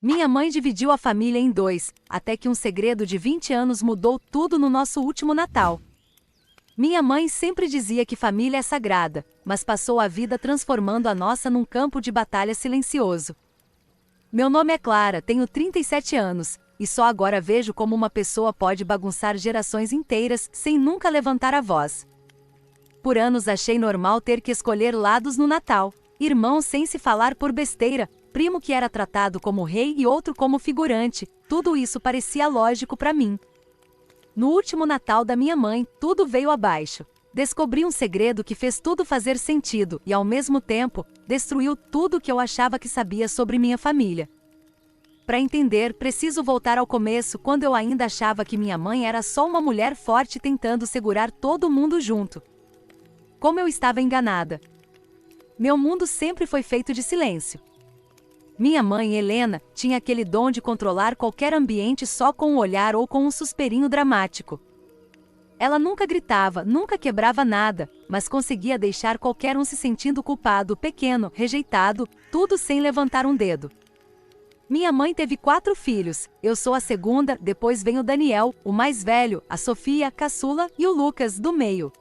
Minha mãe dividiu a família em dois, até que um segredo de 20 anos mudou tudo no nosso último Natal. Minha mãe sempre dizia que família é sagrada, mas passou a vida transformando a nossa num campo de batalha silencioso. Meu nome é Clara, tenho 37 anos, e só agora vejo como uma pessoa pode bagunçar gerações inteiras sem nunca levantar a voz. Por anos achei normal ter que escolher lados no Natal, irmãos sem se falar por besteira, primo que era tratado como rei e outro como figurante, tudo isso parecia lógico para mim. No último Natal da minha mãe, tudo veio abaixo. Descobri um segredo que fez tudo fazer sentido e, ao mesmo tempo, destruiu tudo que eu achava que sabia sobre minha família. Para entender, preciso voltar ao começo, quando eu ainda achava que minha mãe era só uma mulher forte tentando segurar todo mundo junto. Como eu estava enganada. Meu mundo sempre foi feito de silêncio. Minha mãe, Helena, tinha aquele dom de controlar qualquer ambiente só com um olhar ou com um suspirinho dramático. Ela nunca gritava, nunca quebrava nada, mas conseguia deixar qualquer um se sentindo culpado, pequeno, rejeitado, tudo sem levantar um dedo. Minha mãe teve 4 filhos, eu sou a segunda, depois vem o Daniel, o mais velho, a Sofia, a caçula, e o Lucas, do meio.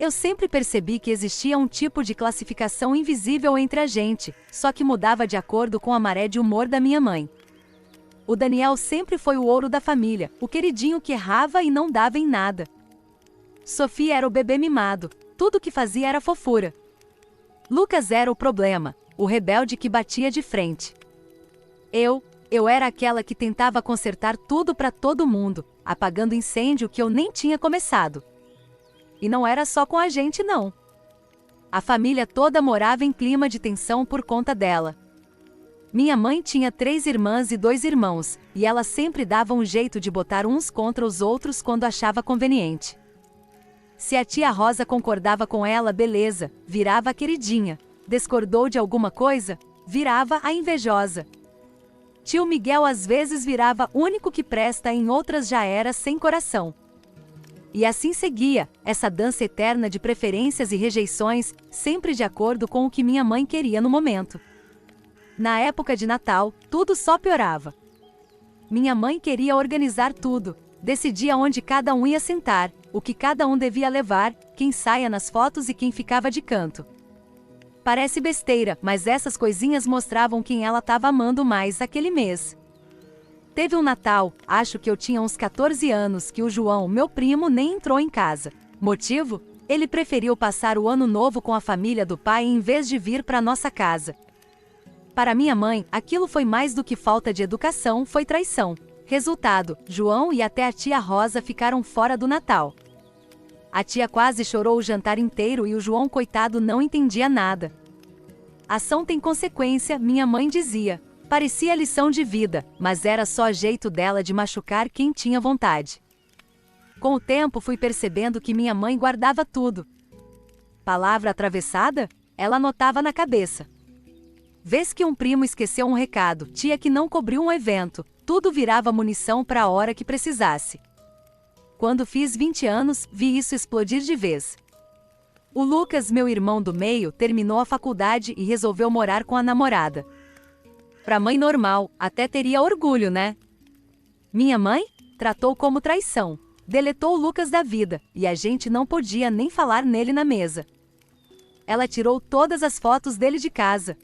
Eu sempre percebi que existia um tipo de classificação invisível entre a gente, só que mudava de acordo com a maré de humor da minha mãe. O Daniel sempre foi o ouro da família, o queridinho que errava e não dava em nada. Sofia era o bebê mimado, tudo que fazia era fofura. Lucas era o problema, o rebelde que batia de frente. Eu era aquela que tentava consertar tudo para todo mundo, apagando incêndio que eu nem tinha começado. E não era só com a gente, não. A família toda morava em clima de tensão por conta dela. Minha mãe tinha 3 irmãs e 2 irmãos, e ela sempre dava um jeito de botar uns contra os outros quando achava conveniente. Se a tia Rosa concordava com ela, beleza, virava a queridinha. Discordou de alguma coisa, virava a invejosa. Tio Miguel às vezes virava único que presta, em outras já era sem coração. E assim seguia, essa dança eterna de preferências e rejeições, sempre de acordo com o que minha mãe queria no momento. Na época de Natal, tudo só piorava. Minha mãe queria organizar tudo, decidia onde cada um ia sentar, o que cada um devia levar, quem saia nas fotos e quem ficava de canto. Parece besteira, mas essas coisinhas mostravam quem ela estava amando mais aquele mês. Teve um Natal, acho que eu tinha uns 14 anos, que o João, meu primo, nem entrou em casa. Motivo? Ele preferiu passar o ano novo com a família do pai em vez de vir para nossa casa. Para minha mãe, aquilo foi mais do que falta de educação, foi traição. Resultado, João e até a tia Rosa ficaram fora do Natal. A tia quase chorou o jantar inteiro e o João, coitado, não entendia nada. Ação tem consequência, minha mãe dizia. Parecia lição de vida, mas era só jeito dela de machucar quem tinha vontade. Com o tempo fui percebendo que minha mãe guardava tudo. Palavra atravessada? Ela anotava na cabeça. Vez que um primo esqueceu um recado, tia que não cobriu um evento, tudo virava munição para a hora que precisasse. Quando fiz 20 anos, vi isso explodir de vez. O Lucas, meu irmão do meio, terminou a faculdade e resolveu morar com a namorada. Pra mãe normal, até teria orgulho, né? Minha mãe? Tratou como traição. Deletou o Lucas da vida, e a gente não podia nem falar nele na mesa. Ela tirou todas as fotos dele de casa.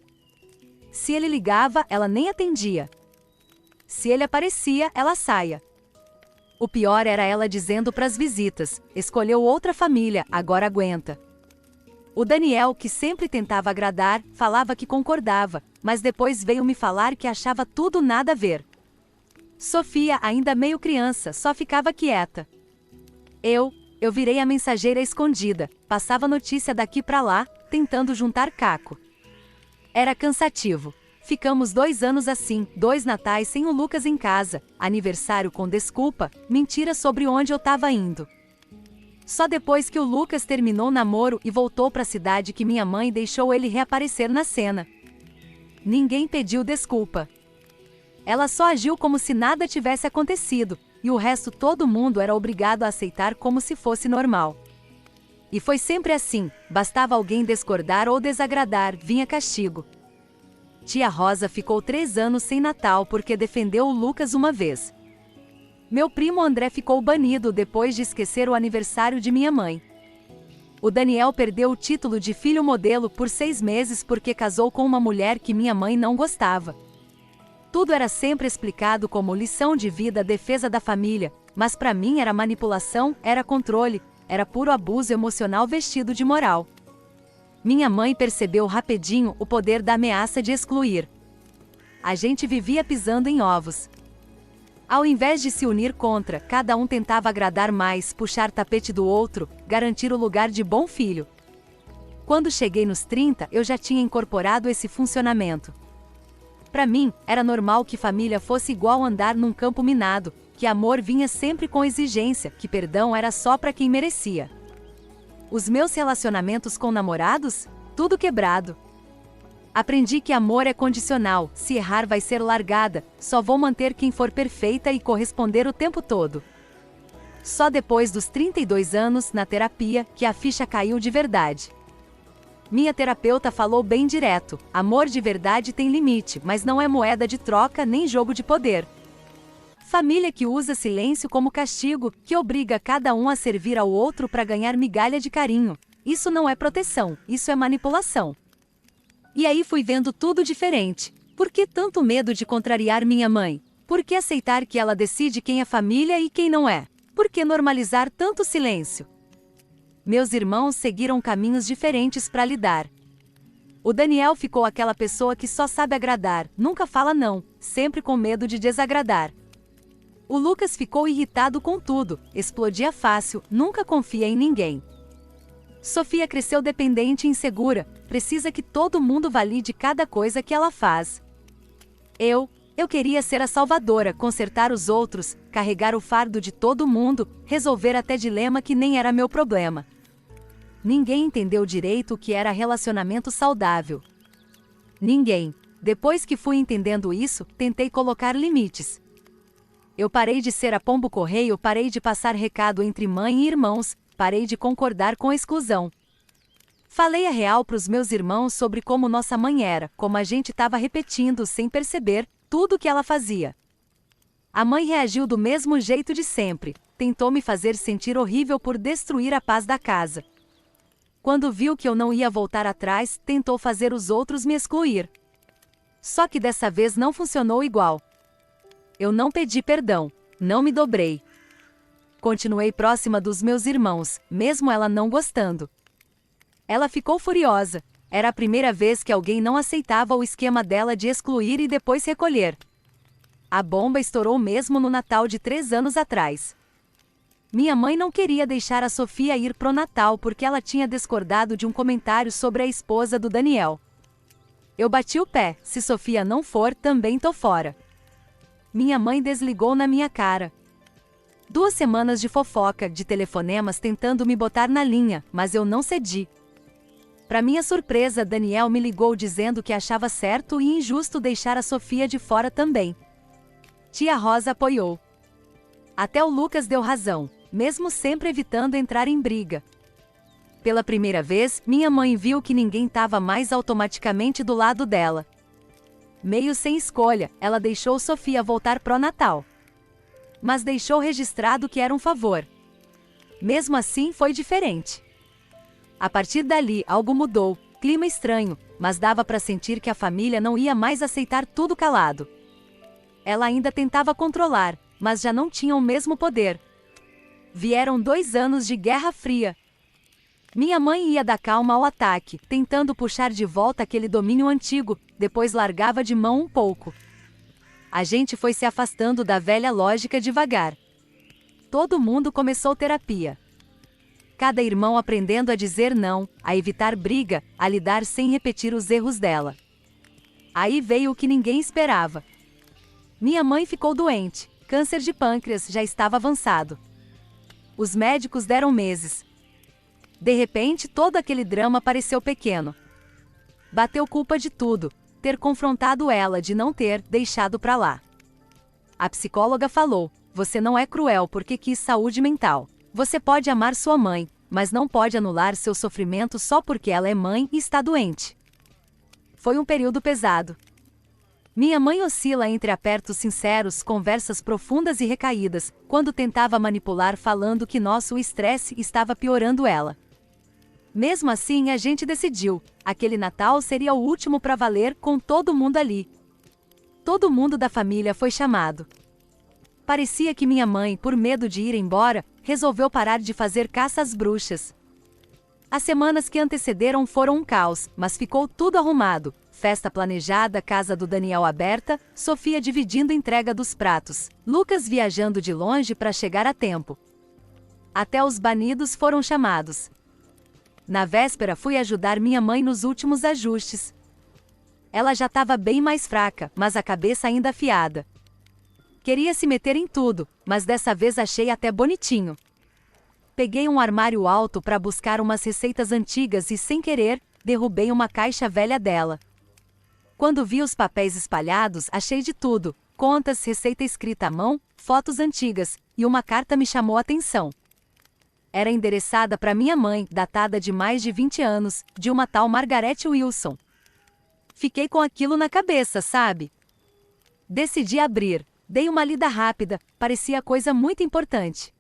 Se ele ligava, ela nem atendia. Se ele aparecia, ela saia. O pior era ela dizendo pras visitas, escolheu outra família, agora aguenta. O Daniel, que sempre tentava agradar, falava que concordava, mas depois veio me falar que achava tudo nada a ver. Sofia, ainda meio criança, só ficava quieta. Eu virei a mensageira escondida, passava notícia daqui pra lá, tentando juntar caco. Era cansativo. Ficamos 2 anos assim, 2 natais sem o Lucas em casa, aniversário com desculpa, mentira sobre onde eu tava indo. Só depois que o Lucas terminou o namoro e voltou para a cidade que minha mãe deixou ele reaparecer na cena. Ninguém pediu desculpa. Ela só agiu como se nada tivesse acontecido, e o resto todo mundo era obrigado a aceitar como se fosse normal. E foi sempre assim, bastava alguém discordar ou desagradar, vinha castigo. Tia Rosa ficou 3 anos sem Natal porque defendeu o Lucas uma vez. Meu primo André ficou banido depois de esquecer o aniversário de minha mãe. O Daniel perdeu o título de filho modelo por 6 meses porque casou com uma mulher que minha mãe não gostava. Tudo era sempre explicado como lição de vida, defesa da família, mas para mim era manipulação, era controle, era puro abuso emocional vestido de moral. Minha mãe percebeu rapidinho o poder da ameaça de excluir. A gente vivia pisando em ovos. Ao invés de se unir contra, cada um tentava agradar mais, puxar tapete do outro, garantir o lugar de bom filho. Quando cheguei nos 30, eu já tinha incorporado esse funcionamento. Para mim, era normal que família fosse igual andar num campo minado, que amor vinha sempre com exigência, que perdão era só para quem merecia. Os meus relacionamentos com namorados? Tudo quebrado. Aprendi que amor é condicional, se errar vai ser largada, só vou manter quem for perfeita e corresponder o tempo todo. Só depois dos 32 anos, na terapia, que a ficha caiu de verdade. Minha terapeuta falou bem direto: amor de verdade tem limite, mas não é moeda de troca nem jogo de poder. Família que usa silêncio como castigo, que obriga cada um a servir ao outro para ganhar migalha de carinho. Isso não é proteção, isso é manipulação. E aí fui vendo tudo diferente. Por que tanto medo de contrariar minha mãe? Por que aceitar que ela decide quem é família e quem não é? Por que normalizar tanto silêncio? Meus irmãos seguiram caminhos diferentes para lidar. O Daniel ficou aquela pessoa que só sabe agradar, nunca fala não, sempre com medo de desagradar. O Lucas ficou irritado com tudo, explodia fácil, nunca confia em ninguém. Sofia cresceu dependente e insegura, precisa que todo mundo valide cada coisa que ela faz. Eu queria ser a salvadora, consertar os outros, carregar o fardo de todo mundo, resolver até dilema que nem era meu problema. Ninguém entendeu direito o que era relacionamento saudável. Ninguém. Depois que fui entendendo isso, tentei colocar limites. Eu parei de ser a pombo-correio, parei de passar recado entre mãe e irmãos, parei de concordar com a exclusão. Falei a real para os meus irmãos sobre como nossa mãe era, como a gente estava repetindo sem perceber tudo o que ela fazia. A mãe reagiu do mesmo jeito de sempre, tentou me fazer sentir horrível por destruir a paz da casa. Quando viu que eu não ia voltar atrás, tentou fazer os outros me excluir. Só que dessa vez não funcionou igual. Eu não pedi perdão, não me dobrei. Continuei próxima dos meus irmãos, mesmo ela não gostando. Ela ficou furiosa. Era a primeira vez que alguém não aceitava o esquema dela de excluir e depois recolher. A bomba estourou mesmo no Natal de 3 anos atrás. Minha mãe não queria deixar a Sofia ir pro Natal porque ela tinha discordado de um comentário sobre a esposa do Daniel. Eu bati o pé: se Sofia não for, também tô fora. Minha mãe desligou na minha cara. 2 semanas de fofoca, de telefonemas tentando me botar na linha, mas eu não cedi. Para minha surpresa, Daniel me ligou dizendo que achava certo e injusto deixar a Sofia de fora também. Tia Rosa apoiou. Até o Lucas deu razão, mesmo sempre evitando entrar em briga. Pela primeira vez, minha mãe viu que ninguém estava mais automaticamente do lado dela. Meio sem escolha, ela deixou Sofia voltar pro Natal. Mas deixou registrado que era um favor. Mesmo assim, foi diferente. A partir dali, algo mudou, clima estranho, mas dava para sentir que a família não ia mais aceitar tudo calado. Ela ainda tentava controlar, mas já não tinha o mesmo poder. Vieram 2 anos de Guerra Fria. Minha mãe ia da calma ao ataque, tentando puxar de volta aquele domínio antigo, depois largava de mão um pouco. A gente foi se afastando da velha lógica devagar. Todo mundo começou terapia. Cada irmão aprendendo a dizer não, a evitar briga, a lidar sem repetir os erros dela. Aí veio o que ninguém esperava. Minha mãe ficou doente, câncer de pâncreas já estava avançado. Os médicos deram meses. De repente, todo aquele drama pareceu pequeno. Bateu culpa de tudo, ter confrontado ela de não ter deixado pra lá. A psicóloga falou: você não é cruel porque quis saúde mental. Você pode amar sua mãe, mas não pode anular seu sofrimento só porque ela é mãe e está doente. Foi um período pesado. Minha mãe oscila entre apertos sinceros, conversas profundas e recaídas, quando tentava manipular falando que nosso estresse estava piorando ela. Mesmo assim, a gente decidiu, aquele Natal seria o último para valer, com todo mundo ali. Todo mundo da família foi chamado. Parecia que minha mãe, por medo de ir embora, resolveu parar de fazer caça às bruxas. As semanas que antecederam foram um caos, mas ficou tudo arrumado. Festa planejada, casa do Daniel aberta, Sofia dividindo entrega dos pratos, Lucas viajando de longe para chegar a tempo. Até os banidos foram chamados. Na véspera fui ajudar minha mãe nos últimos ajustes. Ela já estava bem mais fraca, mas a cabeça ainda afiada. Queria se meter em tudo, mas dessa vez achei até bonitinho. Peguei um armário alto para buscar umas receitas antigas e, sem querer, derrubei uma caixa velha dela. Quando vi os papéis espalhados, achei de tudo: contas, receita escrita à mão, fotos antigas, e uma carta me chamou a atenção. Era endereçada para minha mãe, datada de mais de 20 anos, de uma tal Margaret Wilson. Fiquei com aquilo na cabeça, sabe? Decidi abrir, dei uma lida rápida, parecia coisa muito importante.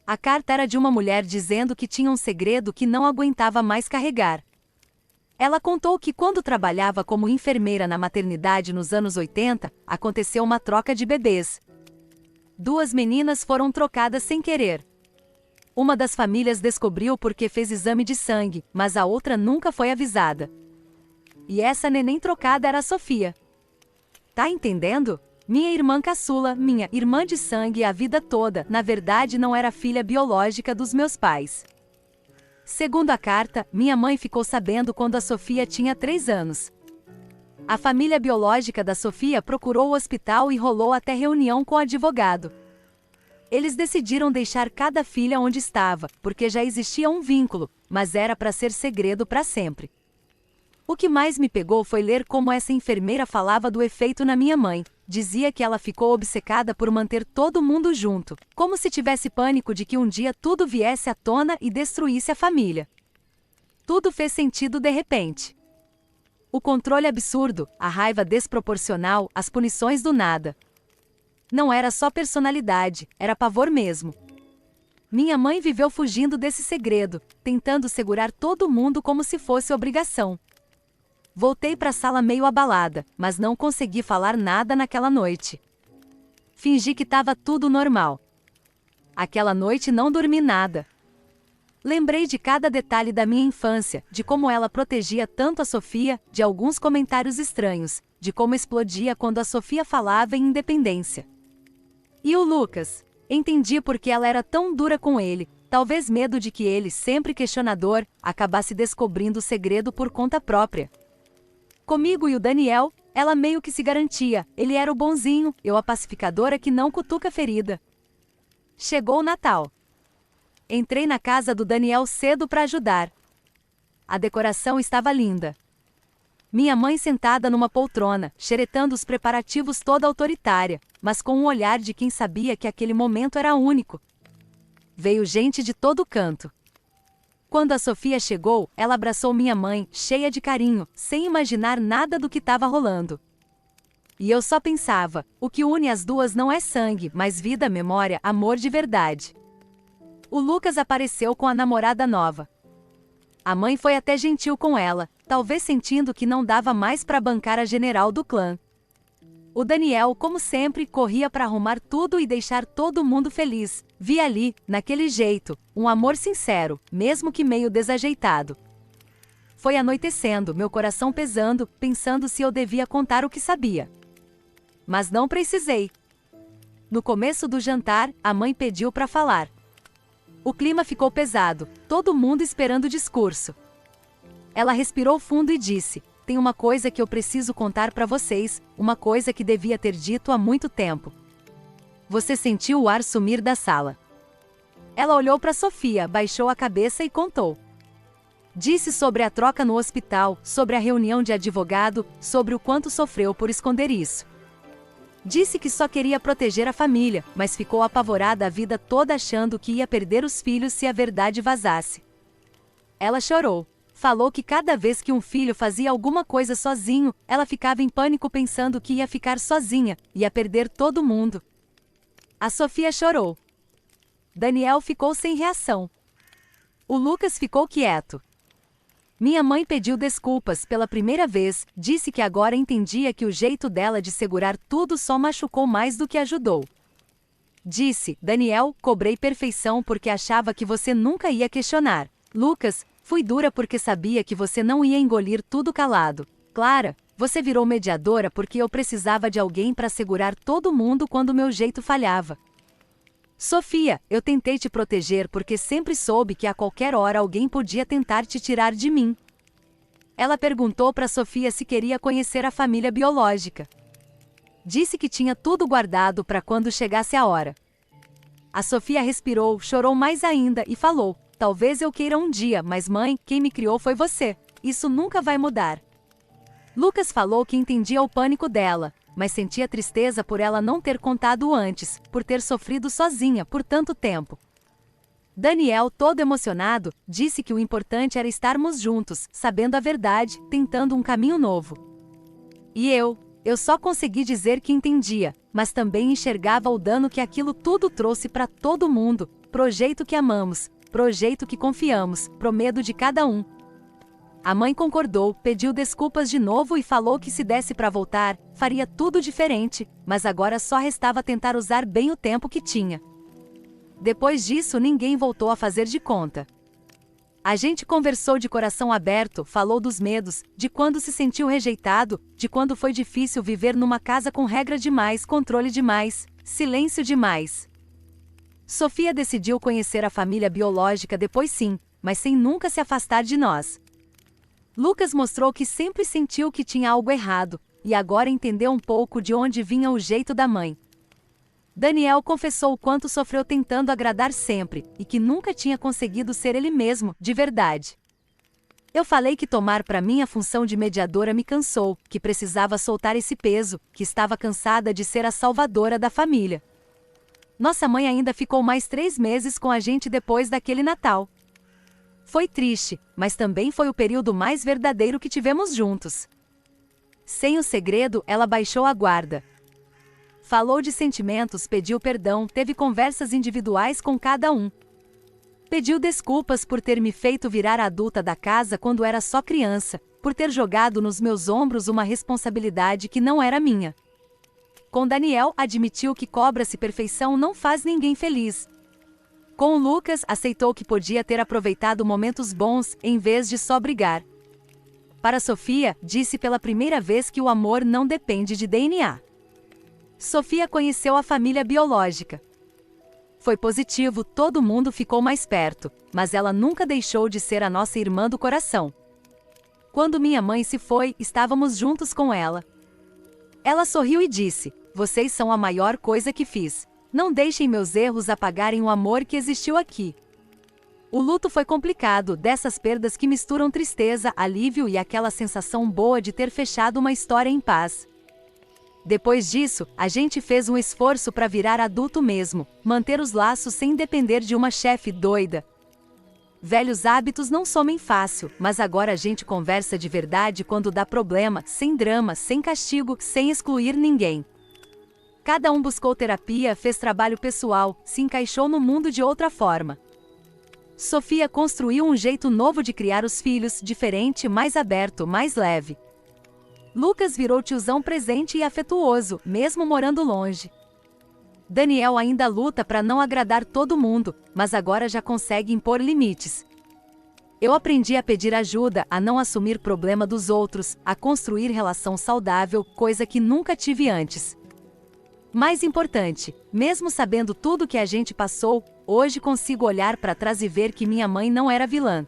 A carta era de uma mulher dizendo que tinha um segredo que não aguentava mais carregar. Ela contou que quando trabalhava como enfermeira na maternidade nos anos 80, aconteceu uma troca de bebês. 2 meninas foram trocadas sem querer. Uma das famílias descobriu porque fez exame de sangue, mas a outra nunca foi avisada. E essa neném trocada era a Sofia. Tá entendendo? Minha irmã caçula, minha irmã de sangue a vida toda, na verdade não era filha biológica dos meus pais. Segundo a carta, minha mãe ficou sabendo quando a Sofia tinha 3 anos. A família biológica da Sofia procurou o hospital e rolou até reunião com o advogado. Eles decidiram deixar cada filha onde estava, porque já existia um vínculo, mas era para ser segredo para sempre. O que mais me pegou foi ler como essa enfermeira falava do efeito na minha mãe. Dizia que ela ficou obcecada por manter todo mundo junto, como se tivesse pânico de que um dia tudo viesse à tona e destruísse a família. Tudo fez sentido de repente. O controle absurdo, a raiva desproporcional, as punições do nada. Não era só personalidade, era pavor mesmo. Minha mãe viveu fugindo desse segredo, tentando segurar todo mundo como se fosse obrigação. Voltei para a sala meio abalada, mas não consegui falar nada naquela noite. Fingi que estava tudo normal. Aquela noite não dormi nada. Lembrei de cada detalhe da minha infância, de como ela protegia tanto a Sofia, de alguns comentários estranhos, de como explodia quando a Sofia falava em independência. E o Lucas? Entendi porque ela era tão dura com ele, talvez medo de que ele, sempre questionador, acabasse descobrindo o segredo por conta própria. Comigo e o Daniel, ela meio que se garantia, ele era o bonzinho, eu a pacificadora que não cutuca ferida. Chegou o Natal. Entrei na casa do Daniel cedo para ajudar. A decoração estava linda. Minha mãe sentada numa poltrona, xeretando os preparativos toda autoritária, mas com um olhar de quem sabia que aquele momento era único. Veio gente de todo canto. Quando a Sofia chegou, ela abraçou minha mãe, cheia de carinho, sem imaginar nada do que estava rolando. E eu só pensava, o que une as duas não é sangue, mas vida, memória, amor de verdade. O Lucas apareceu com a namorada nova. A mãe foi até gentil com ela, talvez sentindo que não dava mais para bancar a general do clã. O Daniel, como sempre, corria para arrumar tudo e deixar todo mundo feliz. Vi ali, naquele jeito, um amor sincero, mesmo que meio desajeitado. Foi anoitecendo, meu coração pesando, pensando se eu devia contar o que sabia. Mas não precisei. No começo do jantar, a mãe pediu para falar. O clima ficou pesado, todo mundo esperando o discurso. Ela respirou fundo e disse: tem uma coisa que eu preciso contar para vocês, uma coisa que devia ter dito há muito tempo. Você sentiu o ar sumir da sala. Ela olhou para Sofia, baixou a cabeça e contou. Disse sobre a troca no hospital, sobre a reunião de advogado, sobre o quanto sofreu por esconder isso. Disse que só queria proteger a família, mas ficou apavorada a vida toda achando que ia perder os filhos se a verdade vazasse. Ela chorou. Falou que cada vez que um filho fazia alguma coisa sozinho, ela ficava em pânico pensando que ia ficar sozinha, ia perder todo mundo. A Sofia chorou. Daniel ficou sem reação. O Lucas ficou quieto. Minha mãe pediu desculpas pela primeira vez, disse que agora entendia que o jeito dela de segurar tudo só machucou mais do que ajudou. Disse: Daniel, cobrei perfeição porque achava que você nunca ia questionar. Lucas, fui dura porque sabia que você não ia engolir tudo calado. Clara, você virou mediadora porque eu precisava de alguém para segurar todo mundo quando meu jeito falhava. Sofia, eu tentei te proteger porque sempre soube que a qualquer hora alguém podia tentar te tirar de mim. Ela perguntou para Sofia se queria conhecer a família biológica. Disse que tinha tudo guardado para quando chegasse a hora. A Sofia respirou, chorou mais ainda e falou: talvez eu queira um dia, mas mãe, quem me criou foi você. Isso nunca vai mudar. Lucas falou que entendia o pânico dela, mas sentia tristeza por ela não ter contado antes, por ter sofrido sozinha por tanto tempo. Daniel, todo emocionado, disse que o importante era estarmos juntos, sabendo a verdade, tentando um caminho novo. E eu só consegui dizer que entendia, mas também enxergava o dano que aquilo tudo trouxe para todo mundo, pro jeito que amamos, pro jeito que confiamos, pro medo de cada um. A mãe concordou, pediu desculpas de novo e falou que se desse para voltar, faria tudo diferente, mas agora só restava tentar usar bem o tempo que tinha. Depois disso, ninguém voltou a fazer de conta. A gente conversou de coração aberto, falou dos medos, de quando se sentiu rejeitado, de quando foi difícil viver numa casa com regra demais, controle demais, silêncio demais. Sofia decidiu conhecer a família biológica depois sim, mas sem nunca se afastar de nós. Lucas mostrou que sempre sentiu que tinha algo errado, e agora entendeu um pouco de onde vinha o jeito da mãe. Daniel confessou o quanto sofreu tentando agradar sempre, e que nunca tinha conseguido ser ele mesmo, de verdade. Eu falei que tomar para mim a função de mediadora me cansou, que precisava soltar esse peso, que estava cansada de ser a salvadora da família. Nossa mãe ainda ficou mais 3 meses com a gente depois daquele Natal. Foi triste, mas também foi o período mais verdadeiro que tivemos juntos. Sem o segredo, ela baixou a guarda. Falou de sentimentos, pediu perdão, teve conversas individuais com cada um. Pediu desculpas por ter me feito virar a adulta da casa quando era só criança, por ter jogado nos meus ombros uma responsabilidade que não era minha. Com Daniel, admitiu que cobra-se perfeição não faz ninguém feliz. Com o Lucas, aceitou que podia ter aproveitado momentos bons, em vez de só brigar. Para Sofia, disse pela primeira vez que o amor não depende de DNA. Sofia conheceu a família biológica. Foi positivo, todo mundo ficou mais perto, mas ela nunca deixou de ser a nossa irmã do coração. Quando minha mãe se foi, estávamos juntos com ela. Ela sorriu e disse: vocês são a maior coisa que fiz. Não deixem meus erros apagarem o amor que existiu aqui. O luto foi complicado, dessas perdas que misturam tristeza, alívio e aquela sensação boa de ter fechado uma história em paz. Depois disso, a gente fez um esforço para virar adulto mesmo, manter os laços sem depender de uma chefe doida. Velhos hábitos não somem fácil, mas agora a gente conversa de verdade quando dá problema, sem drama, sem castigo, sem excluir ninguém. Cada um buscou terapia, fez trabalho pessoal, se encaixou no mundo de outra forma. Sofia construiu um jeito novo de criar os filhos, diferente, mais aberto, mais leve. Lucas virou tiozão presente e afetuoso, mesmo morando longe. Daniel ainda luta para não agradar todo mundo, mas agora já consegue impor limites. Eu aprendi a pedir ajuda, a não assumir problema dos outros, a construir relação saudável, coisa que nunca tive antes. Mais importante, mesmo sabendo tudo que a gente passou, hoje consigo olhar para trás e ver que minha mãe não era vilã.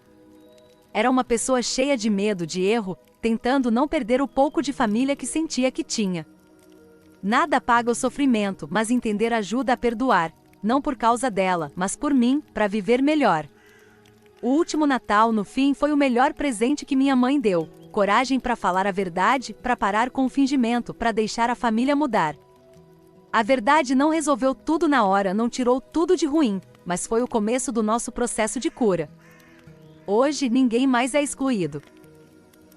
Era uma pessoa cheia de medo, de erro, tentando não perder o pouco de família que sentia que tinha. Nada apaga o sofrimento, mas entender ajuda a perdoar, não por causa dela, mas por mim, para viver melhor. O último Natal, no fim, foi o melhor presente que minha mãe deu. Coragem para falar a verdade, para parar com o fingimento, para deixar a família mudar. A verdade não resolveu tudo na hora, não tirou tudo de ruim, mas foi o começo do nosso processo de cura. Hoje, ninguém mais é excluído.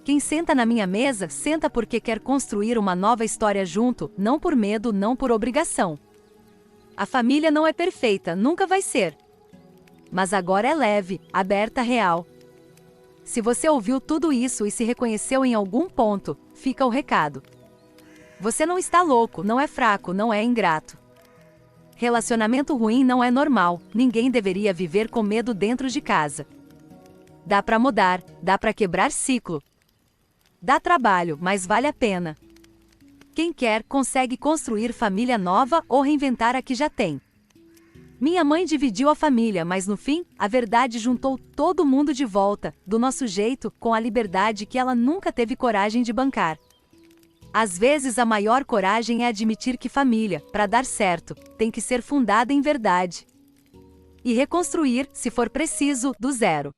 Quem senta na minha mesa, senta porque quer construir uma nova história junto, não por medo, não por obrigação. A família não é perfeita, nunca vai ser. Mas agora é leve, aberta, real. Se você ouviu tudo isso e se reconheceu em algum ponto, fica o recado. Você não está louco, não é fraco, não é ingrato. Relacionamento ruim não é normal, ninguém deveria viver com medo dentro de casa. Dá pra mudar, dá pra quebrar ciclo. Dá trabalho, mas vale a pena. Quem quer, consegue construir família nova ou reinventar a que já tem. Minha mãe dividiu a família, mas no fim, a verdade juntou todo mundo de volta, do nosso jeito, com a liberdade que ela nunca teve coragem de bancar. Às vezes a maior coragem é admitir que família, para dar certo, tem que ser fundada em verdade. E reconstruir, se for preciso, do zero.